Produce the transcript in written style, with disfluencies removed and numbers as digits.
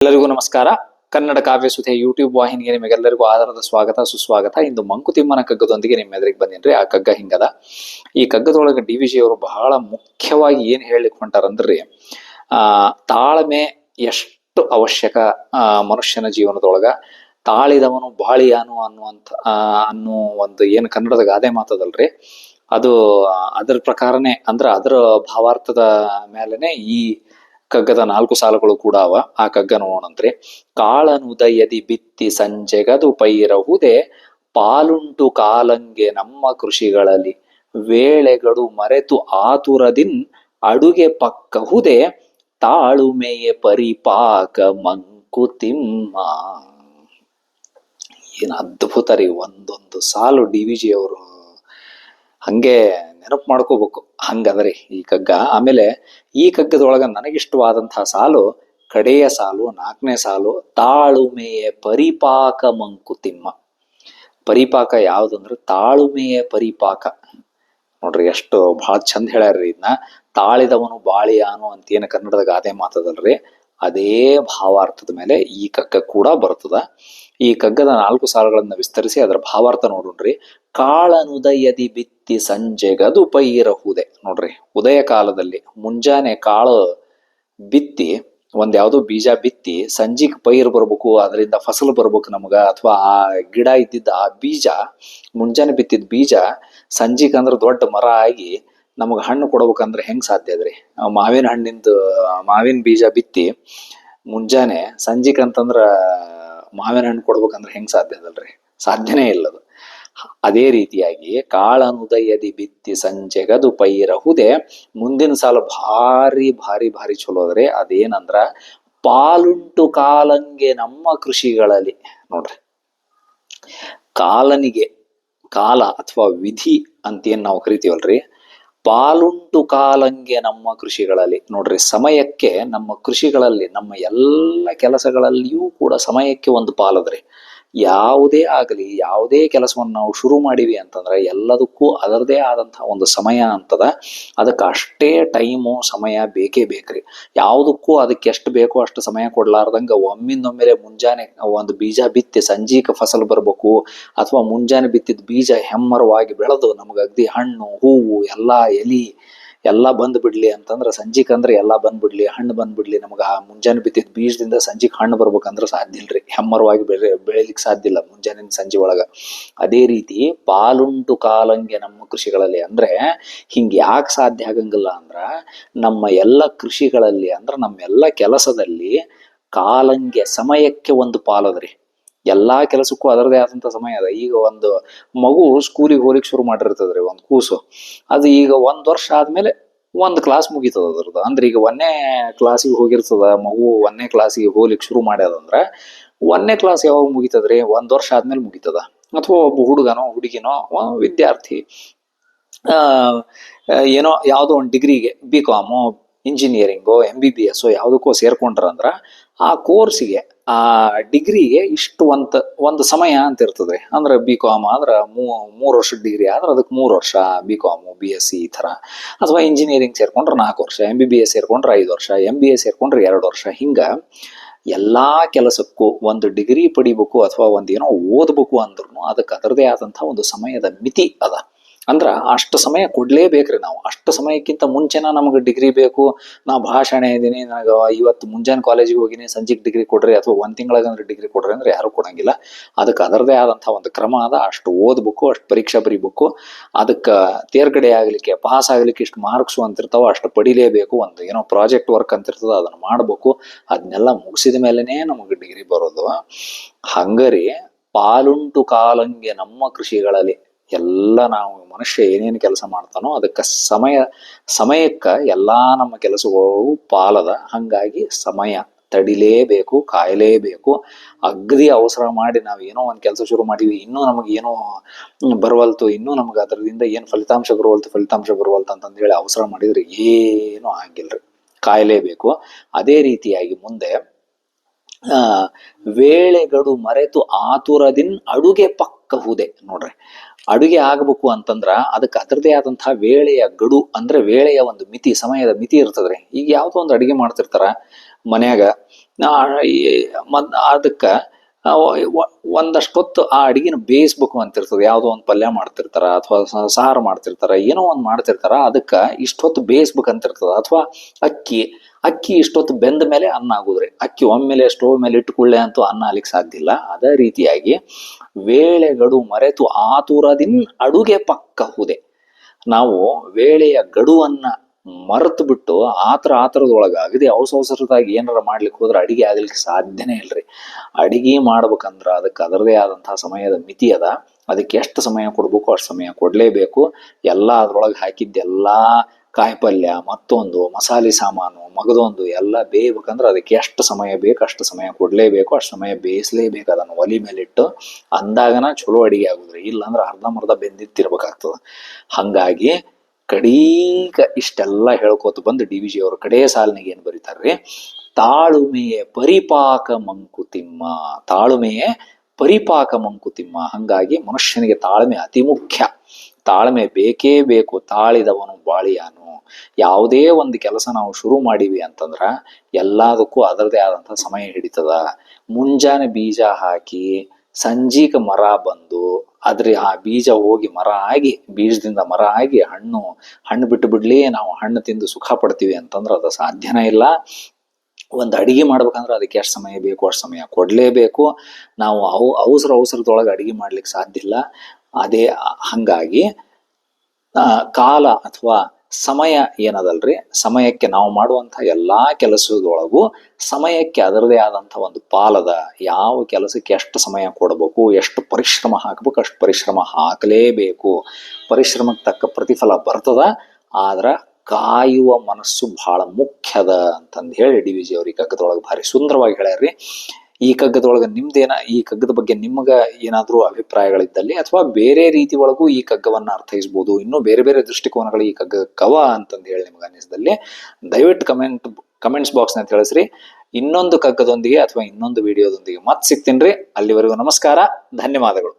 ಎಲ್ಲರಿಗೂ ನಮಸ್ಕಾರ. ಕನ್ನಡ ಕಾವ್ಯ ಸುಧೆ ಯೂಟ್ಯೂಬ್ ವಾಹಿನಿಗೆ ನಿಮಗೆಲ್ಲರಿಗೂ ಆಧಾರದ ಸ್ವಾಗತ ಸುಸ್ವಾಗತ. ಇಂದು ಮಂಕುತಿಮ್ಮನ ಕಗ್ಗದೊಂದಿಗೆ ನಿಮ್ಮ ಎದುರಿಗೆ ಬಂದಿನ್ರಿ. ಆ ಕಗ್ಗ ಹಿಂಗದ. ಈ ಕಗ್ಗದೊಳಗೆ DVG ಅವರು ಬಹಳ ಮುಖ್ಯವಾಗಿ ಏನ್ ಹೇಳಲಿಕ್ಕೆ ಹೊಂಟಾರಂದ್ರಿ, ತಾಳ್ಮೆ ಎಷ್ಟು ಅವಶ್ಯಕ ಮನುಷ್ಯನ ಜೀವನದೊಳಗ. ತಾಳಿದವನು ಬಾಳಿಯಾನು ಅನ್ನೋ ಒಂದು ಏನ್ ಕನ್ನಡದ ಗಾದೆ ಮಾತದಲ್ರಿ, ಅದು ಅದ್ರ ಪ್ರಕಾರನೇ ಅದರ ಭಾವಾರ್ಥದ ಮೇಲೆನೆ ಈ ಕಗ್ಗದ 4 ಸಾಲುಗಳು ಕೂಡ ಅವ. ಆ ಕಗ್ಗ ನೋಡೋಣಂತ್ರಿ. ಕಾಳನುದಯದಿ ಬಿತ್ತಿ ಸಂಜೆಗದು ಪೈರಹುದೇ, ಪಾಲುಂಟು ಕಾಲಂಗೆ ನಮ್ಮ ಕೃಷಿಗಳಲ್ಲಿ, ವೇಳೆಗಳು ಮರೆತು ಆತುರದಿನ್ ಅಡುಗೆ ಪಕ್ಕಹುದೇ, ತಾಳುಮೆಯೇ ಪರಿಪಾಕ ಮಂಕುತಿಮ್ಮ. ಏನ್ ಅದ್ಭುತ ರೀ! ಒಂದೊಂದು ಸಾಲು DVG ಅವರು ಹಂಗೆ ನೆನಪು ಮಾಡ್ಕೋಬೇಕು, ಹಂಗದರಿ ಈ ಕಗ್ಗ. ಆಮೇಲೆ ಈ ಕಗ್ಗದೊಳಗ ನನಗಿಷ್ಟವಾದಂತಹ ಸಾಲು ಕಡೆಯ ಸಾಲು, 4ನೇ ಸಾಲು. ತಾಳುಮೆಯ ಪರಿಪಾಕ ಮಂಕುತಿಮ್ಮ. ಪರಿಪಾಕ ಯಾವ್ದಂದ್ರೆ ತಾಳುಮೆಯ ಪರಿಪಾಕ. ನೋಡ್ರಿ ಎಷ್ಟು ಬಹಳ ಚಂದ ಹೇಳ್ಯಾರ್ರಿ ಇದನ್ನ. ತಾಳಿದವನು ಬಾಳಿಯಾನು ಅಂತ ಏನ್ ಕನ್ನಡದ ಗಾದೆ ಮಾತದಲ್ರಿ, ಅದೇ ಭಾವಾರ್ಥದ ಮೇಲೆ ಈ ಕಗ್ಗ ಕೂಡ ಬರ್ತದ. ಈ ಕಗ್ಗದ 4 ಸಾಲುಗಳನ್ನ ವಿಸ್ತರಿಸಿ ಅದರ ಭಾವಾರ್ಥ ನೋಡ್ರಿ. ಕಾಳನುದಯದಿ ಬಿತ್ತಿ ಸಂಜೆಗದು ಪೈರಹುದೆ. ನೋಡ್ರಿ, ಉದಯ ಕಾಲದಲ್ಲಿ ಮುಂಜಾನೆ ಕಾಳು ಬಿತ್ತಿ, ಒಂದ್ ಯಾವ್ದೋ ಬೀಜ ಬಿತ್ತಿ, ಸಂಜಿಗ್ ಪೈರ್ ಬರ್ಬೇಕು, ಅದರಿಂದ ಫಸಲು ಬರ್ಬೇಕು ನಮಗ, ಅಥವಾ ಆ ಗಿಡ ಇದ್ದಿದ್ದ ಆ ಬೀಜ, ಮುಂಜಾನೆ ಬಿತ್ತಿದ ಬೀಜ ಸಂಜಿಗ್ ಅಂದ್ರ ದೊಡ್ಡ ಮರ ಆಗಿ ನಮಗ ಹಣ್ಣು ಕೊಡ್ಬೇಕಂದ್ರೆ ಹೆಂಗ್ ಸಾಧ್ಯ ಅದ್ರಿ? ಮಾವಿನ ಬೀಜ ಬಿತ್ತಿ ಮುಂಜಾನೆ ಸಂಜಿಕ್ ಅಂತಂದ್ರ ಮಾವಿನ ಹಣ್ಣು ಕೊಡ್ಬೇಕಂದ್ರೆ ಹೆಂಗ್ ಸಾಧ್ಯ ಅದಲ್ರಿ? ಸಾಧ್ಯನೇ ಇಲ್ಲದು. ಅದೇ ರೀತಿಯಾಗಿ ಕಾಳನುದಯದಿ ಬಿತ್ತಿ ಸಂಜೆಗದು ಪೈರಹುದೆ. ಮುಂದಿನ ಸಾಲು ಭಾರಿ ಭಾರಿ ಭಾರಿ ಚಲೋ ಅದ್ರಿ. ಅದೇನಂದ್ರ ಪಾಲುಂಟು ಕಾಲಂಗೆ ನಮ್ಮ ಕೃಷಿಗಳಲ್ಲಿ. ನೋಡ್ರಿ, ಕಾಲನಿಗೆ, ಕಾಲ ಅಥವಾ ವಿಧಿ ಅಂತೇನ್ ನಾವು ಕರಿತೀವಲ್ರಿ, ಪಾಲುಂಟು ಕಾಲಂಗೆ ನಮ್ಮ ಕೃಷಿಗಳಲ್ಲಿ. ನೋಡ್ರಿ, ಸಮಯಕ್ಕೆ ನಮ್ಮ ಕೃಷಿಗಳಲ್ಲಿ, ನಮ್ಮ ಎಲ್ಲ ಕೆಲಸಗಳಲ್ಲಿಯೂ ಕೂಡ ಸಮಯಕ್ಕೆ ಒಂದು ಪಾಲದ್ರಿ. ಯಾವುದೇ ಆಗಲಿ, ಯಾವುದೇ ಕೆಲಸವನ್ನು ನಾವು ಶುರು ಮಾಡಿವಿ ಅಂತಂದ್ರೆ ಎಲ್ಲದಕ್ಕೂ ಅದರದೇ ಆದಂತಹ ಒಂದು ಸಮಯ ಅಂತದ. ಅದಕ್ಕೆ ಅಷ್ಟೇ ಟೈಮು ಸಮಯ ಬೇಕೇ ಬೇಕ್ರಿ. ಯಾವುದಕ್ಕೂ ಅದಕ್ಕೆ ಎಷ್ಟು ಬೇಕೋ ಅಷ್ಟು ಸಮಯ ಕೊಡ್ಲಾರ್ದಂಗ ಒಮ್ಮಿಂದೊಮ್ಮೆಲೆ ಮುಂಜಾನೆ ಒಂದು ಬೀಜ ಬಿತ್ತಿ ಸಂಜೀಕ ಫಸಲು ಬರ್ಬೇಕು, ಅಥವಾ ಮುಂಜಾನೆ ಬಿತ್ತಿದ ಬೀಜ ಹೆಮ್ಮರವಾಗಿ ಬೆಳೆದು ನಮಗ ಅಗ್ದಿ ಹಣ್ಣು ಹೂವು ಎಲ್ಲಾ ಎಲಿ ಎಲ್ಲಾ ಬಂದ್ ಬಿಡ್ಲಿ ಅಂತಂದ್ರ, ಸಂಜಿಕ್ ಅಂದ್ರೆ ಎಲ್ಲಾ ಬಂದ್ಬಿಡ್ಲಿ, ಹಣ್ಣು ಬಂದ್ಬಿಡ್ಲಿ, ನಮಗ ಆ ಮುಂಜಾನೆ ಬಿತ್ತಿದ ಬೀಜದಿಂದ ಸಂಜಿಕ್ ಹಣ್ಣು ಬರ್ಬೇಕಂದ್ರ ಸಾಧ್ಯ ಇಲ್ರಿ. ಹೆಮ್ಮರವಾಗಿ ಬೆಳಿಲಿಕ್ಕೆ ಸಾಧ್ಯ ಇಲ್ಲ ಮುಂಜಾನೆ ಸಂಜೆ ಒಳಗ. ಅದೇ ರೀತಿ ಪಾಲುಂಟು ಕಾಲಂಗೆ ನಮ್ಮ ಕೃಷಿಗಳಲ್ಲಿ ಅಂದ್ರೆ ಹಿಂಗ ಯಾಕೆ ಸಾಧ್ಯ ಆಗಂಗಿಲ್ಲ ಅಂದ್ರ, ನಮ್ಮ ಎಲ್ಲ ಕೃಷಿಗಳಲ್ಲಿ ಅಂದ್ರ ನಮ್ಮೆಲ್ಲ ಕೆಲಸದಲ್ಲಿ ಕಾಲಂಗೆ, ಸಮಯಕ್ಕೆ ಒಂದು ಪಾಲದ್ರಿ. ಎಲ್ಲಾ ಕೆಲಸಕ್ಕೂ ಅದರದೇ ಆದಂತ ಸಮಯ ಅದ. ಈಗ ಒಂದು ಮಗು ಸ್ಕೂಲಿಗೆ ಹೋಗ್ಲಿಕ್ಕೆ ಶುರು ಮಾಡಿರ್ತದ್ರಿ, ಒಂದು ಕೂಸು. ಅದು ಈಗ 1 ವರ್ಷ ಆದ್ಮೇಲೆ 1 ಕ್ಲಾಸ್ ಮುಗಿತದ ಅದ್ರದ್ದು. ಅಂದ್ರೆ ಈಗ 1ನೇ ಕ್ಲಾಸಿಗೆ ಹೋಗಿರ್ತದ ಮಗು, 1ನೇ ಕ್ಲಾಸಿಗೆ ಹೋಗ್ಲಿಕ್ಕೆ ಶುರು ಮಾಡ್ಯದಂದ್ರ 1ನೇ ಕ್ಲಾಸ್ ಯಾವಾಗ ಮುಗಿತದ್ರಿ? 1 ವರ್ಷ ಆದ್ಮೇಲೆ ಮುಗಿತದ. ಅಥವಾ ಒಬ್ಬ ಹುಡುಗನೋ ಹುಡುಗಿನೋ ವಿದ್ಯಾರ್ಥಿ ಏನೋ ಯಾವ್ದೋ ಒಂದು ಡಿಗ್ರಿಗೆ BCom ಇಂಜಿನಿಯರಿಂಗು MBBS ಯಾವ್ದಕ್ಕೋ ಸೇರ್ಕೊಂಡ್ರಂದ್ರ ಆ ಕೋರ್ಸಿಗೆ, ಆ ಡಿಗ್ರಿಗೆ ಇಷ್ಟು ಒಂದು ಸಮಯ ಅಂತ ಇರ್ತದ್ರಿ. ಅಂದ್ರೆ BCom ಆದ್ರ 3 ವರ್ಷದ ಡಿಗ್ರಿ ಆದ್ರ ಅದಕ್ಕೆ 3 ವರ್ಷ, BCom BSc ಈ ತರ. ಅಥವಾ ಇಂಜಿನಿಯರಿಂಗ್ ಸೇರ್ಕೊಂಡ್ರೆ 4 ವರ್ಷ, MBBS ಸೇರ್ಕೊಂಡ್ರೆ 5 ವರ್ಷ, MBA ಸೇರ್ಕೊಂಡ್ರೆ 2 ವರ್ಷ. ಹಿಂಗ ಎಲ್ಲಾ ಕೆಲಸಕ್ಕೂ ಒಂದು ಡಿಗ್ರಿ ಪಡಿಬೇಕು ಅಥವಾ ಒಂದೇನೋ ಓದ್ಬೇಕು ಅಂದ್ರೂ ಅದಕ್ಕೆ ಅದರದೇ ಆದಂತಹ ಒಂದು ಸಮಯದ ಮಿತಿ ಅದ. ಅಂದ್ರ ಅಷ್ಟು ಸಮಯ ಕೊಡ್ಲೇಬೇಕ್ರಿ ನಾವು. ಅಷ್ಟು ಸಮಯಕ್ಕಿಂತ ಮುಂಚೆನ ನಮಗೆ ಡಿಗ್ರಿ ಬೇಕು, ನಾ ಭಾಷಣ ಇದೀನಿ, ನನಗ ಇವತ್ತು ಮುಂಜಾನೆ ಕಾಲೇಜಿಗೆ ಹೋಗಿನಿ, ಸಂಜೆಗೆ ಡಿಗ್ರಿ ಕೊಡ್ರಿ, ಅಥವಾ 1 ತಿಂಗಳಾಗಂದ್ರೆ ಡಿಗ್ರಿ ಕೊಡ್ರಿ ಅಂದ್ರೆ ಯಾರು ಕೊಡಂಗಿಲ್ಲ. ಅದಕ್ಕೆ ಅದರದೇ ಆದಂತಹ ಒಂದು ಕ್ರಮ ಅದ. ಅಷ್ಟು ಓದ್ಬೇಕು, ಅಷ್ಟು ಪರೀಕ್ಷೆ ಬರೀಬೇಕು, ಅದಕ್ಕೆ ತೇರ್ಗಡೆ ಆಗ್ಲಿಕ್ಕೆ, ಪಾಸ್ ಆಗ್ಲಿಕ್ಕೆ ಇಷ್ಟು ಮಾರ್ಕ್ಸು ಅಂತಿರ್ತಾವ, ಅಷ್ಟು ಪಡಿಲೇಬೇಕು. ಒಂದು ಏನೋ ಪ್ರಾಜೆಕ್ಟ್ ವರ್ಕ್ ಅಂತಿರ್ತದ, ಅದನ್ನ ಮಾಡ್ಬೇಕು. ಅದನ್ನೆಲ್ಲ ಮುಗಿಸಿದ ಮೇಲೆನೆ ನಮಗೆ ಡಿಗ್ರಿ ಬರೋದು. ಹಂಗರಿ ಪಾಲುಂಟು ಕಾಲಂಗೆ ನಮ್ಮ ಕೃಷಿಗಳಲ್ಲಿ. ಎಲ್ಲ ನಾವು ಮನುಷ್ಯ ಏನೇನು ಕೆಲಸ ಮಾಡ್ತಾನೋ ಅದಕ್ಕೆ ಸಮಯಕ್ಕ ಎಲ್ಲಾ ನಮ್ಮ ಕೆಲಸಗಳು ಪಾಲದ. ಹಂಗಾಗಿ ಸಮಯ ತಡಿಲೇಬೇಕು, ಕಾಯಲೇಬೇಕು. ಅಗದಿ ಅವಸರ ಮಾಡಿ ನಾವ್ ಏನೋ ಒಂದ್ ಕೆಲಸ ಶುರು ಮಾಡಿವಿ, ಇನ್ನೂ ನಮಗ್ ಏನೋ ಬರವಲ್ತು, ಇನ್ನೂ ನಮಗ ಅದರಿಂದ ಏನ್ ಫಲಿತಾಂಶ ಬರುವಲ್ತು ಅಂತಂದ್ ಹೇಳಿ ಅವಸರ ಮಾಡಿದ್ರೆ ಏನು ಆಗಿಲ್ರಿ. ಕಾಯಲೇಬೇಕು. ಅದೇ ರೀತಿಯಾಗಿ ಮುಂದೆ ವೇಳೆಗಡು ಮರೆತು ಆತುರದಿನ್ ಅಡುಗೆ ಪಕ್ಕಹುದೆ. ನೋಡ್ರಿ, ಅಡುಗೆ ಆಗ್ಬೇಕು ಅಂತಂದ್ರ ಅದಕ್ಕೆ ಅದರದೇ ಆದಂತಹ ವೇಳೆಯ ಗಡು, ಅಂದ್ರೆ ವೇಳೆಯ ಒಂದು ಮಿತಿ, ಸಮಯದ ಮಿತಿ ಇರ್ತದ್ರಿ. ಈಗ ಯಾವ್ದೋ ಒಂದು ಅಡಿಗೆ ಮಾಡ್ತಿರ್ತಾರ ಮನ್ಯಾಗ, ಅದಕ್ಕ ಒಂದಷ್ಟೊತ್ತು ಆ ಅಡಿಗೆನ ಬೇಯಿಸ್ಬೇಕು ಅಂತಿರ್ತದೆ. ಯಾವುದೋ ಒಂದು ಪಲ್ಯ ಮಾಡ್ತಿರ್ತಾರ ಅಥವಾ ಸಾರು ಮಾಡ್ತಿರ್ತಾರ, ಏನೋ ಒಂದು ಮಾಡ್ತಿರ್ತಾರ, ಅದಕ್ಕ ಇಷ್ಟೊತ್ತು ಬೇಯಿಸ್ಬೇಕಂತಿರ್ತದ. ಅಥವಾ ಅಕ್ಕಿ ಇಷ್ಟೊತ್ತು ಬೆಂದ ಮೇಲೆ ಅನ್ನ ಆಗುದ್ರಿ. ಅಕ್ಕಿ ಒಮ್ಮೆಲೆ ಸ್ಟೋವ್ ಮೇಲೆ ಇಟ್ಟುಕೊಳ್ಳೆ ಅಂತೂ ಅನ್ನ ಆಗ್ಲಿಕ್ಕೆ ಸಾಧ್ಯ ಇಲ್ಲ. ಅದೇ ರೀತಿಯಾಗಿ ವೇಳೆಗಡು ಮರೆತು ಆತುರದಿನ್ ಅಡುಗೆ ಪಕ್ಕ ಹುದೆ. ನಾವು ವೇಳೆಯ ಗಡುವನ್ನ ಮರೆತು ಬಿಟ್ಟು ಆತರದೊಳಗ ಅಗದಿ ಅವಸರದಾಗಿ ಏನಾರ ಮಾಡ್ಲಿಕ್ಕೆ ಹೋದ್ರೆ ಅಡಿಗೆ ಆಗ್ಲಿಕ್ಕೆ ಸಾಧ್ಯನೇ ಇಲ್ರಿ. ಅಡಿಗೆ ಮಾಡ್ಬೇಕಂದ್ರ ಅದಕ್ಕೆ ಅದರದೇ ಆದಂತಹ ಸಮಯದ ಮಿತಿ ಅದ. ಅದಕ್ಕೆ ಎಷ್ಟು ಸಮಯ ಕೊಡ್ಬೇಕು ಅಷ್ಟು ಸಮಯ ಕೊಡ್ಲೇಬೇಕು. ಎಲ್ಲ ಅದ್ರೊಳಗೆ ಹಾಕಿದ್ದೆಲ್ಲಾ ಕಾಯಿಪಲ್ಯ, ಮತ್ತೊಂದು ಮಸಾಲೆ ಸಾಮಾನು, ಮಗದೊಂದು ಎಲ್ಲ ಬೇಯಬೇಕಂದ್ರೆ ಅದಕ್ಕೆ ಎಷ್ಟು ಸಮಯ ಬೇಕು ಅಷ್ಟು ಸಮಯ ಕೊಡ್ಲೇಬೇಕು. ಅಷ್ಟು ಸಮಯ ಬೇಯಿಸ್ಲೇಬೇಕು ಅದನ್ನು ಒಲಿ ಮೇಲಿಟ್ಟು. ಅಂದಾಗನ ಚಲೋ ಅಡಿಗೆ ಆಗುದ್ರಿ. ಇಲ್ಲಾಂದ್ರೆ ಅರ್ಧಂಬರ್ಧ ಬೆಂದಿತ್ತಿರ್ಬೇಕಾಗ್ತದ. ಹಂಗಾಗಿ ಕಡೀಕ ಇಷ್ಟೆಲ್ಲ ಹೇಳ್ಕೋತ ಬಂದು DVG ಅವರು ಕಡೇ ಸಾಲಿನಿಗೆ ಏನ್ ಬರೀತಾರ್ರಿ, ತಾಳುಮೆಯೇ ಪರಿಪಾಕ ಮಂಕುತಿಮ್ಮ. ತಾಳುಮೆಯೇ ಪರಿಪಾಕ ಮಂಕುತಿಮ್ಮ. ಹಂಗಾಗಿ ಮನುಷ್ಯನಿಗೆ ತಾಳ್ಮೆ ಅತಿ ಮುಖ್ಯ. ತಾಳ್ಮೆ ಬೇಕೇ ಬೇಕು. ತಾಳಿದವನು ಬಾಳಿಯಾನು. ಯಾವುದೇ ಒಂದು ಕೆಲಸ ನಾವು ಶುರು ಮಾಡಿವಿ ಅಂತಂದ್ರ ಎಲ್ಲದಕ್ಕೂ ಅದರದೇ ಆದಂತಹ ಸಮಯ ಹಿಡಿತದ. ಮುಂಜಾನೆ ಬೀಜ ಹಾಕಿ ಸಂಜೀಕ ಮರ ಬಂದು ಆ ಬೀಜ ಹೋಗಿ ಮರ ಆಗಿ, ಬೀಜದಿಂದ ಮರ ಆಗಿ ಹಣ್ಣು ಬಿಟ್ಟು ಬಿಡ್ಲಿ ನಾವು ಹಣ್ಣು ತಿಂದು ಸುಖ ಪಡ್ತೀವಿ ಅಂತಂದ್ರೆ ಅದು ಸಾಧ್ಯನೇ ಇಲ್ಲ. ಒಂದು ಅಡಿಗೆ ಮಾಡ್ಬೇಕಂದ್ರೆ ಅದಕ್ಕೆ ಎಷ್ಟು ಸಮಯ ಬೇಕು ಅಷ್ಟು ಸಮಯ ಕೊಡ್ಲೇಬೇಕು. ನಾವು ಅವಸರದೊಳಗೆ ಅಡಿಗೆ ಮಾಡ್ಲಿಕ್ಕೆ ಸಾಧ್ಯ ಇಲ್ಲ. ಅದೇ ಹಂಗಾಗಿ ಕಾಲ ಅಥವಾ ಸಮಯ ಏನದಲ್ರಿ, ಸಮಯಕ್ಕೆ ನಾವು ಮಾಡುವಂತಹ ಎಲ್ಲಾ ಕೆಲಸದೊಳಗೂ ಸಮಯಕ್ಕೆ ಅದರದೇ ಆದಂಥ ಒಂದು ಪಾಲದ. ಯಾವ ಕೆಲಸಕ್ಕೆ ಎಷ್ಟು ಸಮಯ ಕೊಡಬೇಕು, ಎಷ್ಟು ಪರಿಶ್ರಮ ಹಾಕ್ಬೇಕು ಅಷ್ಟು ಪರಿಶ್ರಮ ಹಾಕಲೇಬೇಕು. ಪರಿಶ್ರಮಕ್ಕೆ ತಕ್ಕ ಪ್ರತಿಫಲ ಬರ್ತದ. ಆದ್ರ ಕಾಯುವ ಮನಸ್ಸು ಬಹಳ ಮುಖ್ಯದ ಅಂತಂದು ಹೇಳಿ DVG ಅವ್ರ ಈ ಕಗ್ಗದೊಳಗೆ ಭಾರಿ ಸುಂದರವಾಗಿ ಹೇಳ್ಯಾರ್ರಿ. ಈ ಕಗ್ಗದೊಳಗೆ ಈ ಕಗ್ಗದ ಬಗ್ಗೆ ನಿಮ್ಗ ಏನಾದ್ರೂ ಅಭಿಪ್ರಾಯಗಳಿದ್ದಲ್ಲಿ ಅಥವಾ ಬೇರೆ ರೀತಿ ಒಳಗೂ ಈ ಕಗ್ಗವನ್ನ ಅರ್ಥೈಸ್ಬೋದು, ಇನ್ನೂ ಬೇರೆ ಬೇರೆ ದೃಷ್ಟಿಕೋನಗಳು ಈ ಕಗ್ಗ ಕವ ಅಂತಂದು ಹೇಳಿ ನಿಮ್ಗೆ ಅನ್ನಿಸಿದಲ್ಲಿ ದಯವಿಟ್ಟು ಕಮೆಂಟ್ಸ್ ಬಾಕ್ಸ್ ನ ತಿಳಿಸ್ರಿ. ಇನ್ನೊಂದು ಕಗ್ಗದೊಂದಿಗೆ ಅಥವಾ ಇನ್ನೊಂದು ವಿಡಿಯೋದೊಂದಿಗೆ ಮತ್ತೆ ಸಿಗ್ತೀನಿ. ಅಲ್ಲಿವರೆಗೂ ನಮಸ್ಕಾರ, ಧನ್ಯವಾದಗಳು.